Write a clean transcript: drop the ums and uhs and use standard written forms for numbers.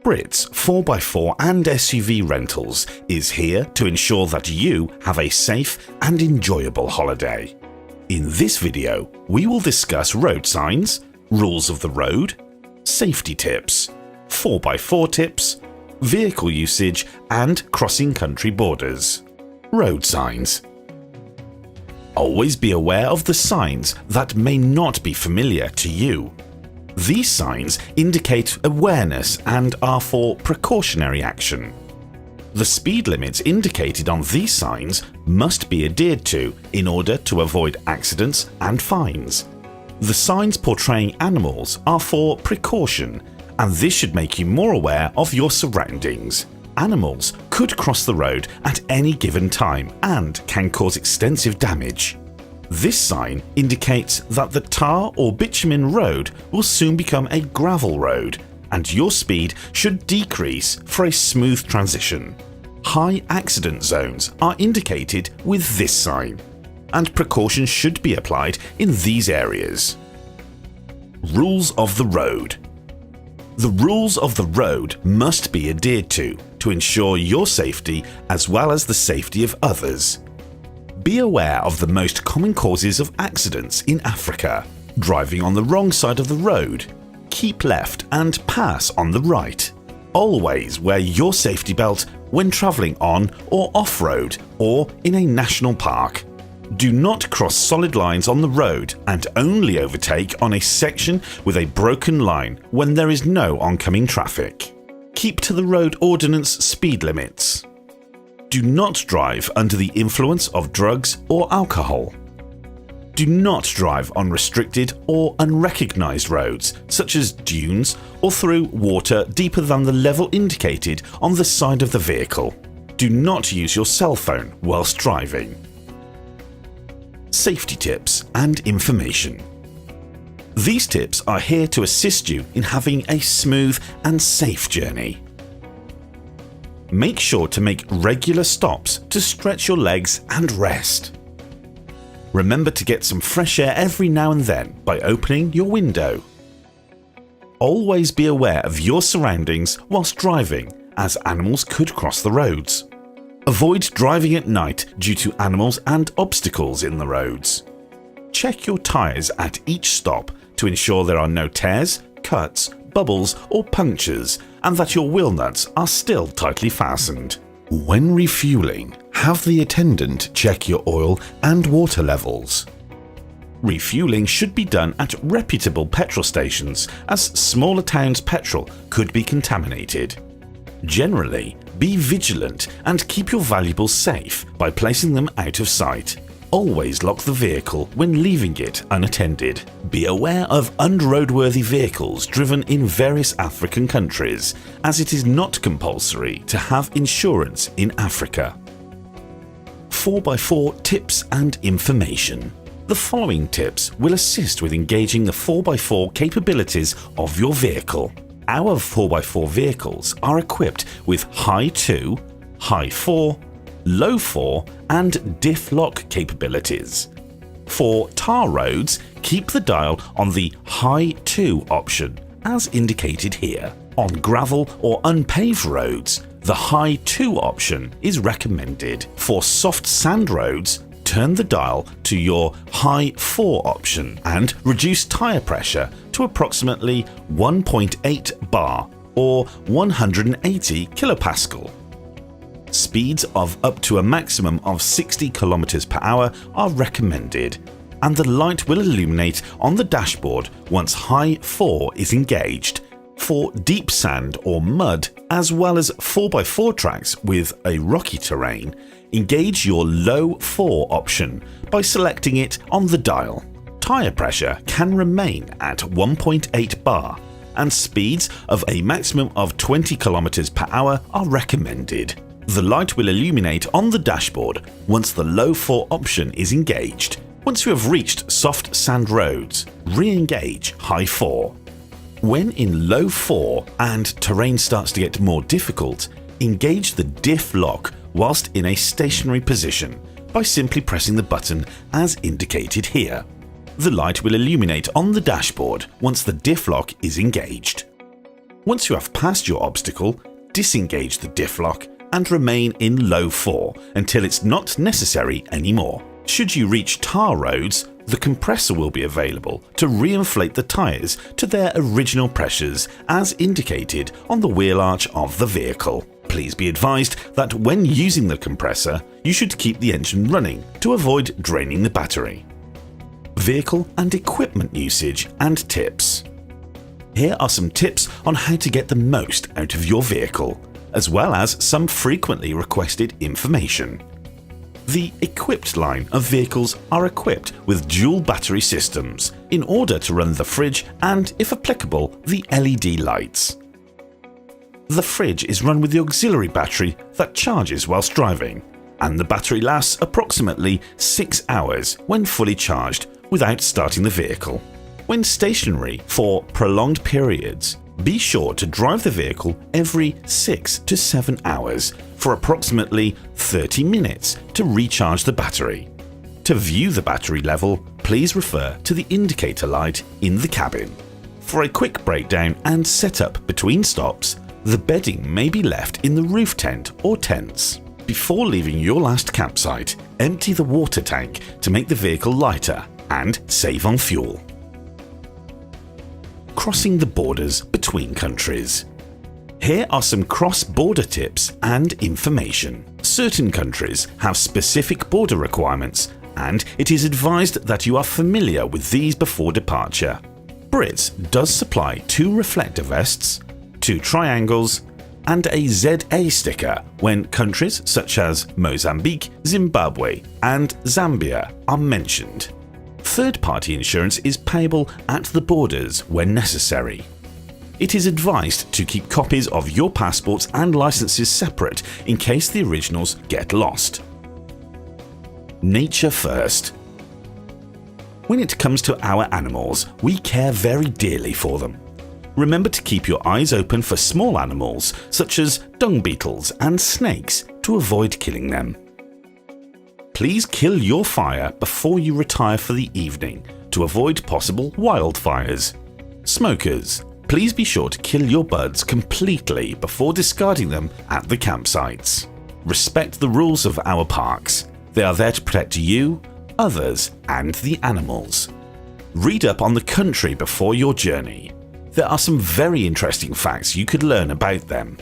Britz 4x4 and SUV Rentals is here to ensure that you have a safe and enjoyable holiday. In this video, we will discuss road signs, rules of the road, safety tips, 4x4 tips, vehicle usage and crossing country borders. Road signs. Always be aware of the signs that may not be familiar to you. These signs indicate awareness and are for precautionary action. The speed limits indicated on these signs must be adhered to in order to avoid accidents and fines. The signs portraying animals are for precaution, and this should make you more aware of your surroundings. Animals could cross the road at any given time and can cause extensive damage. This sign indicates that the tar or bitumen road will soon become a gravel road, and your speed should decrease for a smooth transition. High accident zones are indicated with this sign, and precautions should be applied in these areas. Rules of the road. The rules of the road must be adhered to ensure your safety as well as the safety of others. Be aware of the most common causes of accidents in Africa: driving on the wrong side of the road, keep left and pass on the right. Always wear your safety belt when travelling on or off-road or in a national park. Do not cross solid lines on the road and only overtake on a section with a broken line when there is no oncoming traffic. Keep to the road ordinance speed limits. Do not drive under the influence of drugs or alcohol. Do not drive on restricted or unrecognised roads, such as dunes or through water deeper than the level indicated on the side of the vehicle. Do not use your cell phone whilst driving. Safety tips and information. These tips are here to assist you in having a smooth and safe journey. Make sure to make regular stops to stretch your legs and rest. Remember to get some fresh air every now and then by opening your window. Always be aware of your surroundings whilst driving, as animals could cross the roads. Avoid driving at night due to animals and obstacles in the roads. Check your tyres at each stop to ensure there are no tears, cuts, bubbles or punctures, and that your wheel nuts are still tightly fastened. When refueling, have the attendant check your oil and water levels. Refueling should be done at reputable petrol stations, as smaller towns' petrol could be contaminated. Generally, be vigilant and keep your valuables safe by placing them out of sight. Always lock the vehicle when leaving it unattended. Be aware of unroadworthy vehicles driven in various African countries, as it is not compulsory to have insurance in Africa. 4x4 tips and information. The following tips will assist with engaging the 4x4 capabilities of your vehicle. Our 4x4 vehicles are equipped with high 2, high 4, low 4 and diff lock capabilities. For tar roads, keep the dial on the high 2 option, as indicated here. On gravel or unpaved roads, the high 2 option is recommended. For soft sand roads, turn the dial to your high 4 option and reduce tyre pressure to approximately 1.8 bar or 180 kilopascal. Speeds of up to a maximum of 60 km per hour are recommended, and the light will illuminate on the dashboard once high 4 is engaged. For deep sand or mud, as well as 4x4 tracks with a rocky terrain, engage your low 4 option by selecting it on the dial. Tyre pressure can remain at 1.8 bar, and speeds of a maximum of 20 km per hour are recommended. The light will illuminate on the dashboard once the low 4 option is engaged. Once you have reached soft sand roads, re-engage high 4. When in low 4 and terrain starts to get more difficult, engage the diff lock whilst in a stationary position by simply pressing the button as indicated here. The light will illuminate on the dashboard once the diff lock is engaged. Once you have passed your obstacle, disengage the diff lock and remain in low 4 until it's not necessary anymore. Should you reach tar roads, the compressor will be available to reinflate the tyres to their original pressures as indicated on the wheel arch of the vehicle. Please be advised that when using the compressor, you should keep the engine running to avoid draining the battery. Vehicle and equipment usage and tips. Here are some tips on how to get the most out of your vehicle, as well as some frequently requested information. The equipped line of vehicles are equipped with dual battery systems in order to run the fridge and, if applicable, the LED lights. The fridge is run with the auxiliary battery that charges whilst driving, and the battery lasts approximately 6 hours when fully charged without starting the vehicle. When stationary for prolonged periods, be sure to drive the vehicle every 6 to 7 hours for approximately 30 minutes to recharge the battery. To view the battery level, please refer to the indicator light in the cabin. For a quick breakdown and setup between stops, the bedding may be left in the roof tent or tents. Before leaving your last campsite, empty the water tank to make the vehicle lighter and save on fuel. Crossing the borders between countries. Here are some cross-border tips and information. Certain countries have specific border requirements, and it is advised that you are familiar with these before departure. Britz does supply 2 reflector vests, 2 triangles, and a ZA sticker when countries such as Mozambique, Zimbabwe, and Zambia are mentioned. Third-party insurance is payable at the borders when necessary. It is advised to keep copies of your passports and licenses separate in case the originals get lost. Nature first. When it comes to our animals, we care very dearly for them. Remember to keep your eyes open for small animals such as dung beetles and snakes to avoid killing them. Please kill your fire before you retire for the evening to avoid possible wildfires. Smokers, please be sure to kill your buds completely before discarding them at the campsites. Respect the rules of our parks. They are there to protect you, others, and the animals. Read up on the country before your journey. There are some very interesting facts you could learn about them.